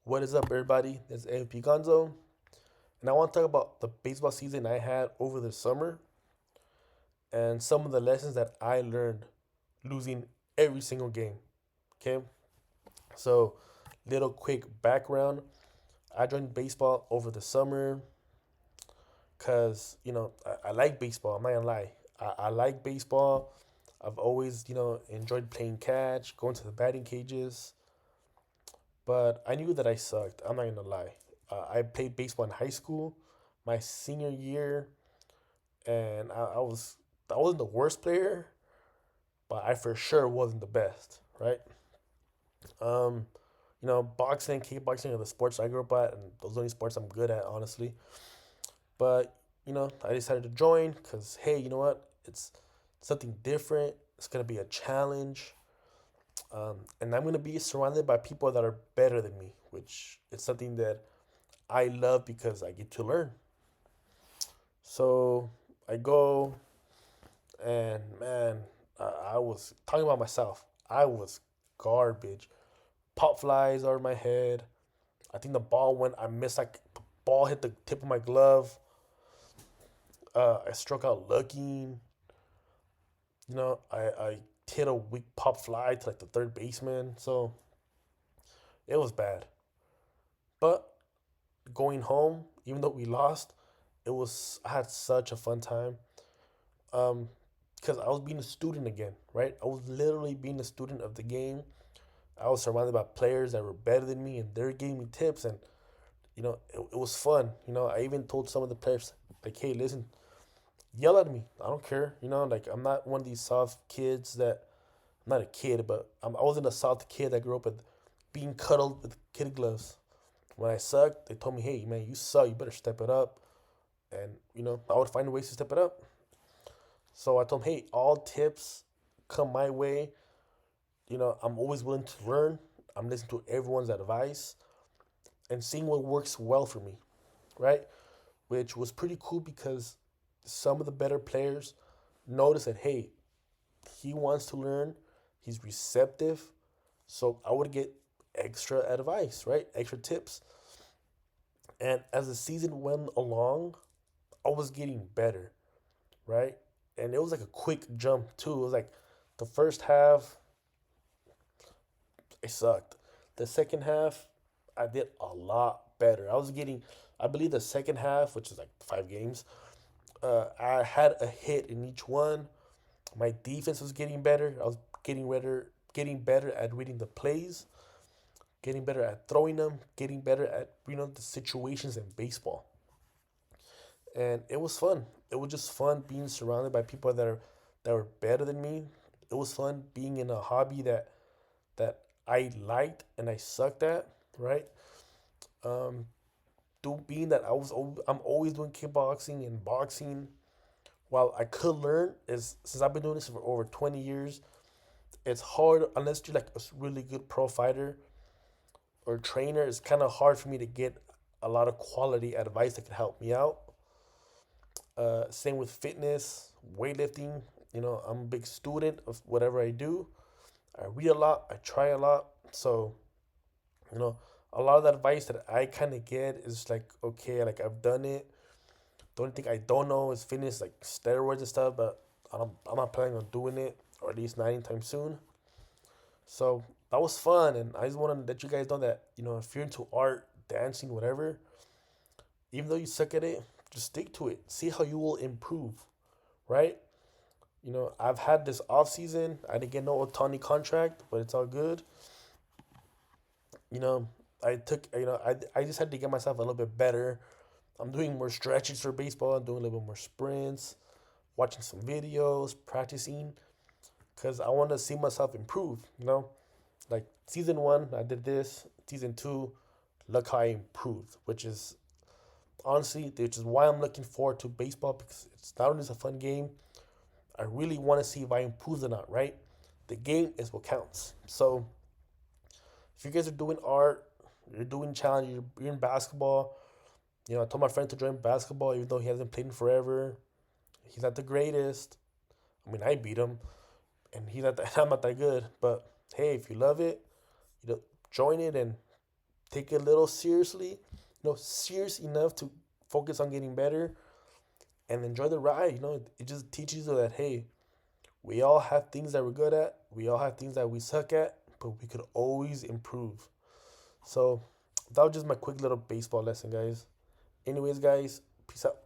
What is up, everybody? This is AFP Gonzo, and I want to talk about the baseball season I had over the summer and some of the lessons that I learned losing every single game. Okay, so little quick background: I joined baseball over the summer because I like baseball. I'm not gonna lie, I like baseball. I've always enjoyed playing catch, going to the batting cages, but I knew that I sucked. I'm not gonna lie. I played baseball in high school, my senior year, and I wasn't the worst player, but I for sure wasn't the best, right? Um, boxing, kickboxing are the sports I grew up at, and those are the only sports I'm good at, honestly. But I decided to join because hey, you know what? It's something different. It's gonna be a challenge, and I'm gonna be surrounded by people that are better than me, which is something that I love because I get to learn. So I go, and man, I was talking about myself. I was garbage. Pop flies over my head. I think the ball went. I missed like the ball hit the tip of my glove. I struck out looking. I hit a weak pop fly to like the third baseman. So it was bad. But going home, even though we lost, I had such a fun time. Um, because I was being a student again, right? I was literally being a student of the game. I was surrounded by players that were better than me, and they're giving me tips, and it was fun. I even told some of the players, like, "Hey, listen, yell at me. I don't care. Like I'm not one of these soft kids that I'm not a kid, but I wasn't a soft kid that grew up with being cuddled with kid gloves. When I sucked, they told me, "Hey, man, you suck. You better step it up." And I would find ways to step it up. So I told him, "Hey, all tips come my way. I'm always willing to learn. I'm listening to everyone's advice and seeing what works well for me, right?" Which was pretty cool because some of the better players noticed that, hey, he wants to learn, he's receptive. So I would get extra advice, right? Extra tips. And as the season went along, I was getting better, right? And it was like a quick jump, too. It was like the first half, it sucked. The second half, I did a lot better. I believe the second half, which is like 5 games, I had a hit in each one. My defense was getting better. I was getting better at reading the plays, getting better at throwing them, getting better at the situations in baseball. And it was fun. It was just fun being surrounded by people that were better than me. It was fun being in a hobby that I liked and I sucked at, right? Um, being that I'm always doing kickboxing and boxing. While I could learn, is since I've been doing this for over 20 years, it's hard unless you're like a really good pro fighter or trainer. It's kind of hard for me to get a lot of quality advice that can help me out. Same with fitness, weightlifting. I'm a big student of whatever I do. I read a lot. I try a lot. So you know, a lot of the advice that I kind of get is like, okay, like I've done it. The only thing I don't know is fitness, like steroids and stuff. But I'm not planning on doing it, or at least not anytime soon. So that was fun, and I just want to let you guys know that if you're into art, dancing, whatever, even though you suck at it, just stick to it. See how you will improve, right? I've had this off season. I didn't get no Otani contract, but it's all good. You know, I took. I just had to get myself a little bit better. I'm doing more stretches for baseball. I'm doing a little bit more sprints, watching some videos, practicing, because I want to see myself improve. Like season one, I did this. Season two, look how I improved, which is which is why I'm looking forward to baseball because it's not only a fun game. I really want to see if I improve or not. Right, the game is what counts. So if you guys are doing art, you're doing challenge, you're in basketball. I told my friend to join basketball even though he hasn't played in forever. He's not the greatest. I mean, I beat him, and he's not. I'm not that good. But hey, if you love it, you know, join it and take it a little seriously, serious enough to focus on getting better and enjoy the ride. It just teaches you that, hey, we all have things that we're good at, we all have things that we suck at, but we could always improve. So that was just my quick little baseball lesson, guys. Anyways, guys, peace out.